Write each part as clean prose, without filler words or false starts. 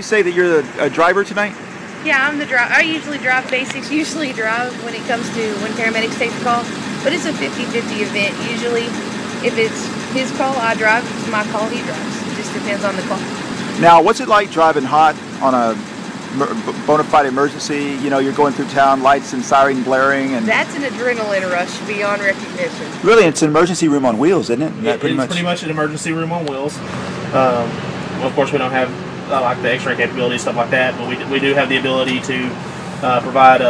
you say that you're a driver tonight? Yeah, I'm the driver. I usually drive basics, usually drive when it comes to when paramedics take the call. But it's a 50-50 event. Usually, if it's his call, I drive. If it's my call, he drives. It just depends on the call. Now, what's it like driving hot on a bona fide emergency? You know, you're going through town, lights and siren blaring, and that's an adrenaline rush beyond recognition. Really, it's an emergency room on wheels, isn't it? It's pretty much an emergency room on wheels. Well, of course, we don't have like the X-ray capability, stuff like that, but we do have the ability to provide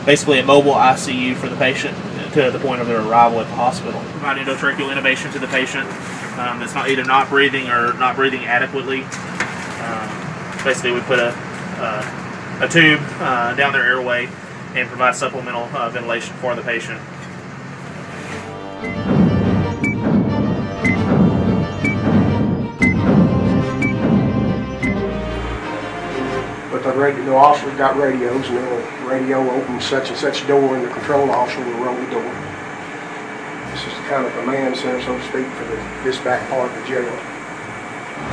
basically a mobile ICU for the patient to the point of their arrival at the hospital. Provide endotracheal intubation to the patient that's either not breathing or not breathing adequately. Basically, we put a tube down their airway and provide supplemental ventilation for the patient. But the officer's got radios, and the radio opens such and such door, and the control officer will roll the door. This is kind of a command center, so to speak, for this back part of the jail.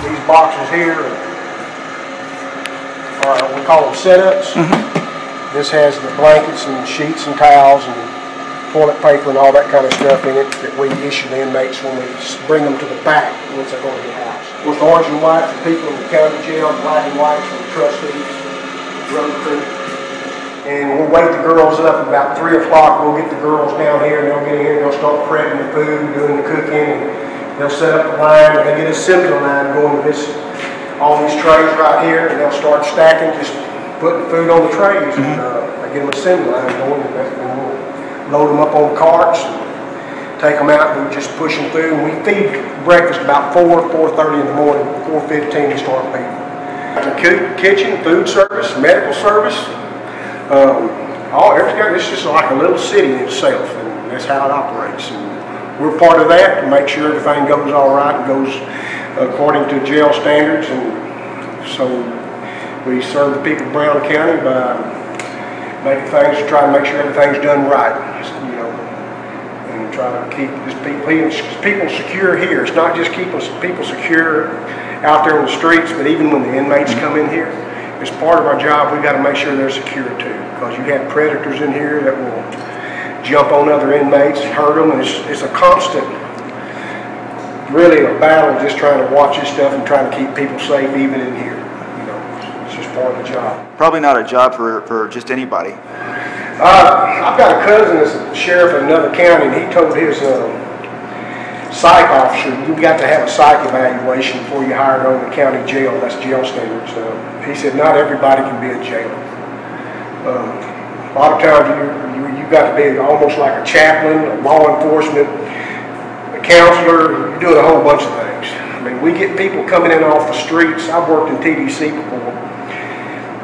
These boxes here are we call them setups. This has the blankets and sheets and towels and toilet paper and all that kind of stuff in it that we issue the inmates when we bring them to the back once they go to the house. With orange and white for people in the county jail, black and white for the trustees, road crew. And we'll wake the girls up at about 3 o'clock. We'll get the girls down here and they'll get in here and they'll start prepping the food, doing the cooking, and they'll set up the line and they get a assembly line going with this, all these trays right here, and they'll start stacking, just putting food on the trays, and they get them assembly line going, and we'll load them up on carts, and take them out, and we just push them through, and we feed breakfast about 4:30 in the morning, 4:15 we start feeding. The kitchen, food service, medical service, everything. It's just like a little city in itself, and that's how it operates. And we're part of that to make sure everything goes all right and goes according to jail standards, and so we serve the people of Brown County by making things, try to make sure everything's done right, you know, and try to keep people secure here. It's not just keeping people secure out there on the streets, but even when the inmates come in here, as part of our job, we got to make sure they're secure too, because you have predators in here that will jump on other inmates, hurt them, and it's a constant, really a battle just trying to watch this stuff and trying to keep people safe even in here. You know, it's just part of the job. Probably not a job for just anybody. I've got a cousin that's a sheriff in another county, and he told his psych officer, you've got to have a psych evaluation before you hire on the county jail. That's jail standards. He said not everybody can be a jailer. A lot of times you got to be almost like a chaplain, a law enforcement, a counselor. You're doing a whole bunch of things. I mean, we get people coming in off the streets. I've worked in TDC before.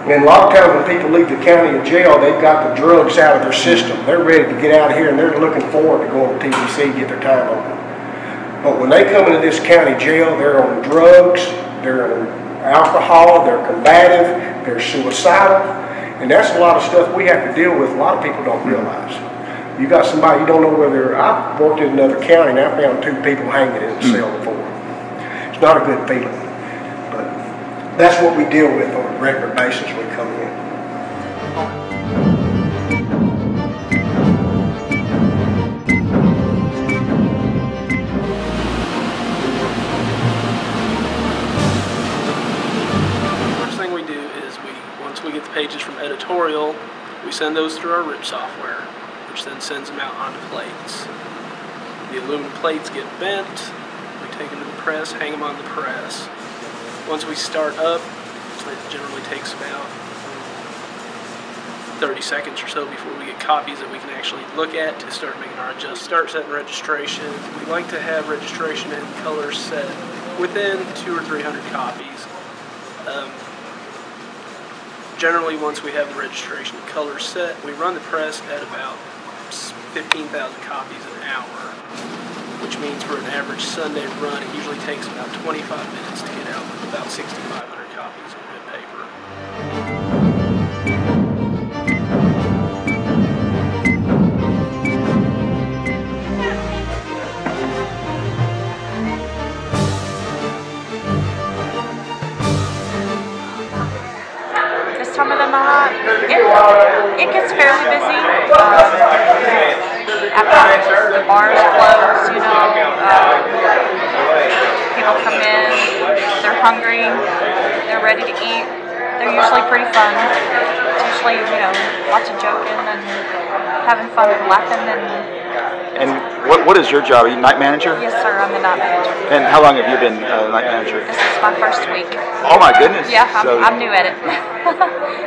And a lot of times when people leave the county jail, they've got the drugs out of their system. They're ready to get out of here, and they're looking forward to going to TDC and get their time over. But when they come into this county jail, they're on drugs, they're on alcohol, they're combative, they're suicidal. And that's a lot of stuff we have to deal with. A lot of people don't realize. You got somebody, you don't know whether, I've worked in another county and I found 2 people hanging in a cell before. It's not a good feeling. But that's what we deal with on a regular basis when we come in. Once we get the pages from editorial, we send those through our RIP software, which then sends them out onto plates. The aluminum plates get bent, we take them to the press, hang them on the press. Once we start up, it generally takes about 30 seconds or so before we get copies that we can actually look at to start making our adjustments. Start setting registration. We like to have registration and colors set within 200 or 300 copies. Generally, once we have the registration and colors set, we run the press at about 15,000 copies an hour, which means for an average Sunday run, it usually takes about 25 minutes to get out about 6,500 copies of good paper. It gets fairly busy. After the bars close, people come in, they're hungry, they're ready to eat. They're usually pretty fun. It's usually, lots of joking and having fun and laughing. And what is your job? Are you night manager? Yes, sir, I'm the night manager. And how long have you been night manager? This is my first week. Oh my goodness. Yeah, I'm new at it.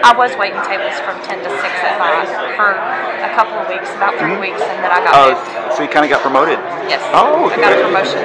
I was waiting tables from 10 to 6 at night for a couple of weeks, about 3 weeks, and then I got moved. So you kind of got promoted? Yes. Oh, I got a promotion.